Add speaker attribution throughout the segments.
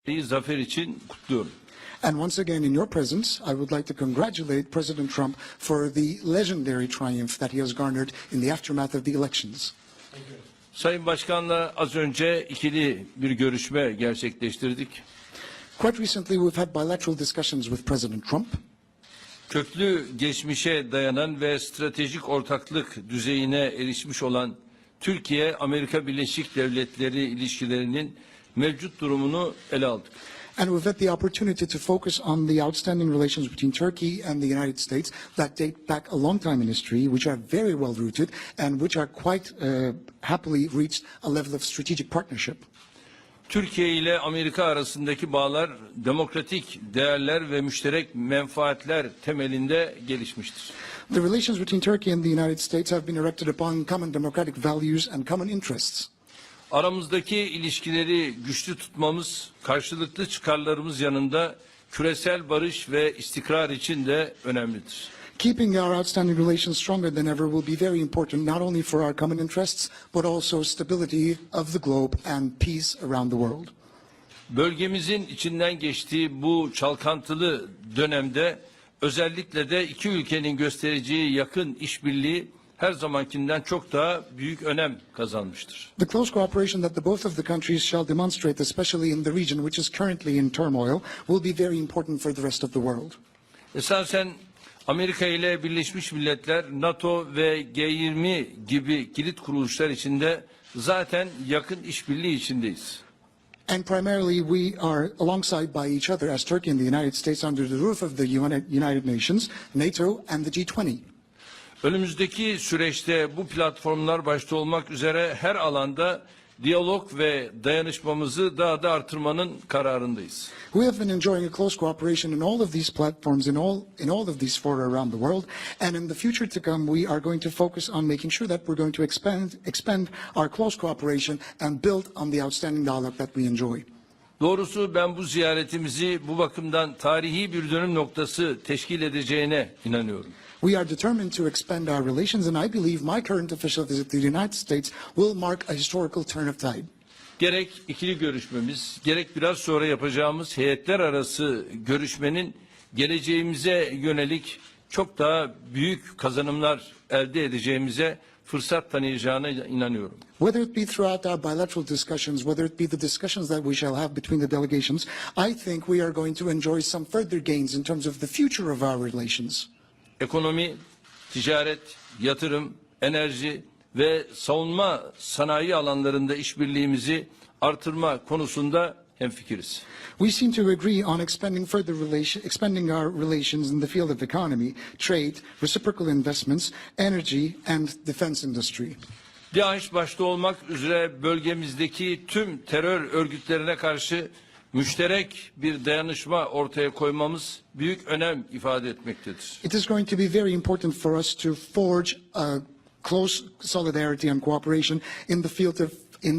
Speaker 1: zafer için kutluyorum.
Speaker 2: And once again, in your presence, I would like to congratulate President Trump for the legendary triumph that he has garnered in the aftermath of the elections.
Speaker 1: Sayın Başkan'la az önce ikili bir görüşme gerçekleştirdik.
Speaker 2: Quite recently, we've had bilateral discussions with President Trump.
Speaker 1: Köklü geçmişe dayanan ve stratejik ortaklık düzeyine erişmiş olan Türkiye-Amerika Birleşik Devletleri ilişkilerinin mevcut durumunu ele aldık.
Speaker 2: And we've had the opportunity to focus on the outstanding relations between Turkey and the United States that date back a long time in history, which are very well rooted and which are quite happily reached a level of strategic partnership.
Speaker 1: Türkiye ile Amerika arasındaki bağlar demokratik değerler ve müşterek menfaatler temelinde gelişmiştir.
Speaker 2: The relations between Turkey and the United States have been erected upon common democratic values and common interests.
Speaker 1: Aramızdaki ilişkileri güçlü tutmamız, karşılıklı çıkarlarımız yanında küresel barış ve istikrar için de önemlidir.
Speaker 2: Keeping our outstanding relations stronger than ever will be very important, not only for our common interests, but also stability of the globe and peace around the world.
Speaker 1: Bölgemizin içinden geçtiği bu çalkantılı dönemde özellikle de iki ülkenin göstereceği yakın işbirliği her zamankinden çok daha büyük önem kazanmıştır.
Speaker 2: The close cooperation that the both of the countries shall demonstrate, especially in the region which is currently in turmoil, will be very important for the rest of the world.
Speaker 1: Esasen Amerika ile Birleşmiş Milletler, NATO ve G20 gibi kilit kuruluşlar içinde zaten yakın işbirliği içindeyiz.
Speaker 2: And primarily we are alongside by each other as Turkey and the United States under the roof of the United Nations, NATO and the G20.
Speaker 1: Önümüzdeki süreçte bu platformlar başta olmak üzere her alanda diyalog ve dayanışmamızı daha da artırmanın kararındayız.
Speaker 2: We have been enjoying a close cooperation in all of these platforms, in all of these fora around the world, and in the future to come, we are going to focus on making sure that we're going to expand our close cooperation and build on the outstanding dialogue that we enjoy.
Speaker 1: Doğrusu ben bu ziyaretimizi bu bakımdan tarihi bir dönüm noktası teşkil edeceğine inanıyorum.
Speaker 2: We are determined to expand our relations, and I believe my current official visit to the United States will mark a historical turn of tide.
Speaker 1: Gerek ikili görüşmemiz, gerek biraz sonra yapacağımız heyetler arası görüşmenin geleceğimize yönelik çok daha büyük kazanımlar elde edeceğimize fırsat tanıyacağına inanıyorum.
Speaker 2: Whether it be throughout our bilateral discussions, whether it be the discussions that we shall have between the delegations, I think we are going to enjoy some further gains in terms of the future of our relations.
Speaker 1: Ekonomi, ticaret, yatırım, enerji ve savunma sanayi alanlarında işbirliğimizi artırma konusunda hemfikiriz.
Speaker 2: We seem to agree on expanding our relations in the field of economy, trade, reciprocal investments, energy and defense industry.
Speaker 1: DAEŞ başta olmak üzere bölgemizdeki tüm terör örgütlerine karşı müşterek bir dayanışma ortaya koymamız büyük önem ifade etmektedir.
Speaker 2: It is going to be very important for us to forge a close solidarity and cooperation in the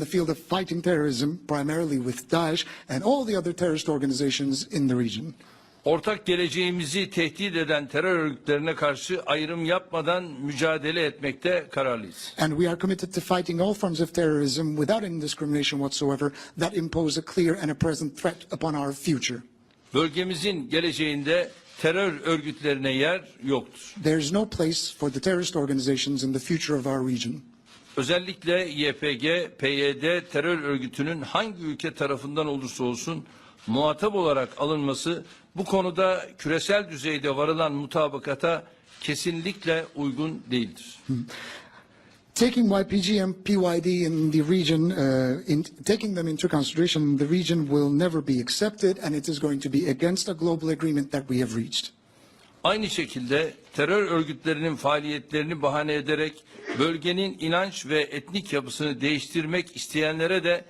Speaker 2: field of fighting terrorism, primarily with Daesh and all the other terrorist organizations in the region.
Speaker 1: Ortak geleceğimizi tehdit eden terör örgütlerine karşı ayrım yapmadan mücadele etmekte kararlıyız.
Speaker 2: And we are committed to fighting all forms of terrorism without any discrimination whatsoever that impose a clear and a present threat upon our future.
Speaker 1: Bölgemizin geleceğinde terör örgütlerine yer yoktur.
Speaker 2: There is no place for the terrorist organizations in the future of our region.
Speaker 1: Özellikle YPG, PYD terör örgütünün hangi ülke tarafından olursa olsun muhatap olarak alınması bu konuda küresel düzeyde varılan mutabakata kesinlikle uygun değildir.
Speaker 2: Taking YPG and PYD in the region, taking them into consideration in the region will never be accepted, and it is going to be against a global agreement that we have reached.
Speaker 1: Aynı şekilde terör örgütlerinin faaliyetlerini bahane ederek bölgenin inanç ve etnik yapısını değiştirmek isteyenlere de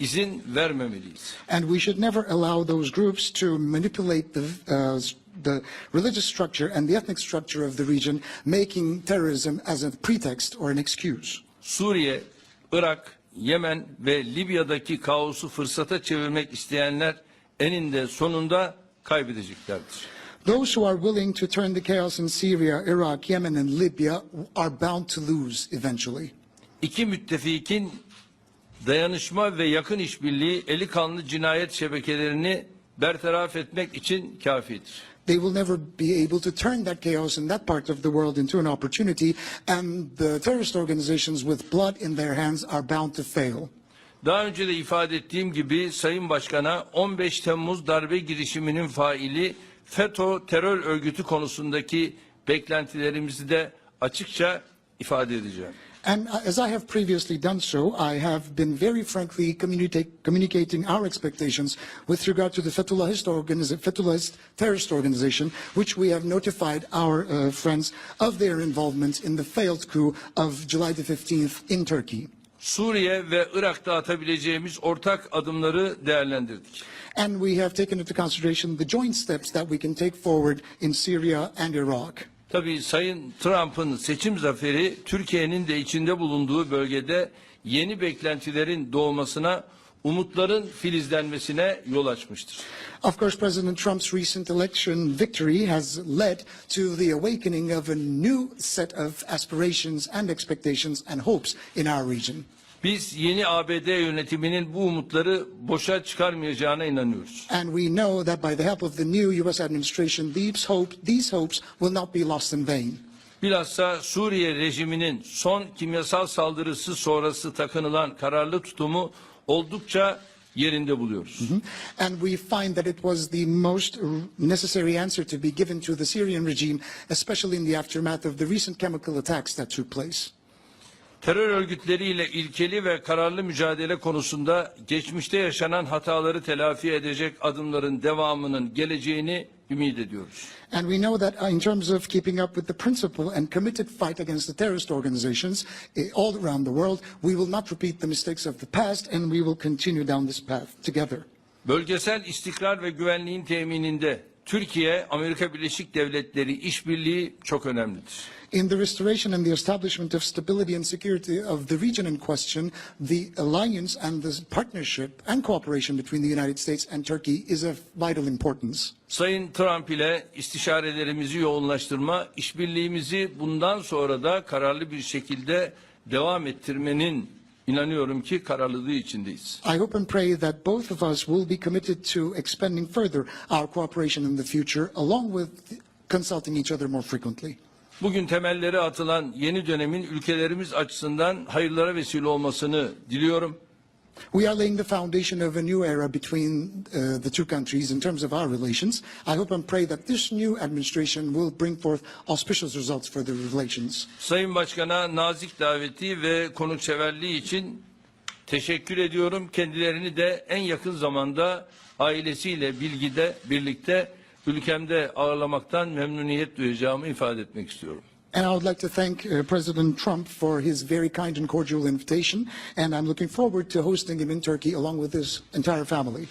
Speaker 1: izin vermemeliyiz.
Speaker 2: And we should never allow those groups to manipulate the religious structure and the ethnic structure of the region, making terrorism as a pretext or an excuse.
Speaker 1: Suriye, Irak, Yemen ve Libya'daki kaosu fırsata çevirmek isteyenler eninde sonunda kaybedeceklerdir.
Speaker 2: Those who are willing to turn the chaos in Syria, Iraq, Yemen and Libya are bound to lose eventually.
Speaker 1: İki müttefikin dayanışma ve yakın işbirliği eli kanlı cinayet şebekelerini bertaraf etmek için kafidir.
Speaker 2: They will never be able to turn that chaos in that part of the world into an opportunity, and the terrorist organizations with blood in their hands are bound to fail.
Speaker 1: Daha önce de ifade ettiğim gibi Sayın Başkan'a 15 Temmuz darbe girişiminin faili FETÖ terör örgütü konusundaki beklentilerimizi de açıkça ifade edeceğim.
Speaker 2: And as I have previously done so, I have been very frankly communicating our expectations with regard to the Fethullahist terrorist organization, which we have notified our friends of their involvement in the failed coup of July the 15th in Turkey.
Speaker 1: Suriye ve Irak'ta atabileceğimiz ortak adımları değerlendirdik.
Speaker 2: And we have taken into consideration the joint steps that we can take forward in Syria and Iraq.
Speaker 1: Tabii Sayın Trump'ın seçim zaferi Türkiye'nin de içinde bulunduğu bölgede yeni beklentilerin doğmasına, umutların filizlenmesine yol açmıştır.
Speaker 2: Of course, President Trump's recent election victory has led to the awakening of a new set of aspirations and expectations and hopes in our region.
Speaker 1: Biz yeni ABD yönetiminin bu umutları boşa çıkarmayacağına inanıyoruz.
Speaker 2: And we know that by the help of the new U.S. administration, these hopes will not be lost in vain.
Speaker 1: Bilhassa Suriye rejiminin son kimyasal saldırısı sonrası takınılan kararlı tutumu oldukça yerinde buluyoruz.
Speaker 2: And we find that it was the most necessary answer to be given to the Syrian regime, especially in the aftermath of the recent chemical attacks that took place.
Speaker 1: Terör örgütleriyle ilkeli ve kararlı mücadele konusunda geçmişte yaşanan hataları telafi edecek adımların devamının geleceğini ümit ediyoruz.
Speaker 2: And we know that in terms of keeping up with the principle and committed fight against the terrorist organizations all around the world, we will not repeat the mistakes of the past, and we will continue down this path together.
Speaker 1: Bölgesel istikrar ve güvenliğin temininde Türkiye, Amerika Birleşik Devletleri işbirliği çok önemlidir.
Speaker 2: In the restoration and the establishment of stability and security of the region in question, the alliance and the partnership and cooperation between the United States and Turkey is of vital importance.
Speaker 1: Sayın Trump ile istişarelerimizi yoğunlaştırma, işbirliğimizi bundan sonra da kararlı bir şekilde devam ettirmenin inanıyorum ki kararlılığı içindeyiz.
Speaker 2: I hope and pray that both of us will be committed to expanding further our cooperation in the future, along with consulting each other more frequently.
Speaker 1: Bugün temelleri atılan yeni dönemin ülkelerimiz açısından hayırlara vesile olmasını diliyorum.
Speaker 2: We are laying the foundation of a new era between the two countries in terms of our relations. I hope and pray that this new administration will bring forth auspicious results for the relations.
Speaker 1: Sayın Başkan'a nazik daveti ve konukseverliği için teşekkür ediyorum. Kendilerini de en yakın zamanda ailesiyle birlikte ülkemde ağırlamaktan memnuniyet duyacağımı ifade etmek istiyorum.
Speaker 2: And I would like to thank President Trump for his very kind and cordial invitation, and I'm looking forward to hosting him in Turkey along with his entire family.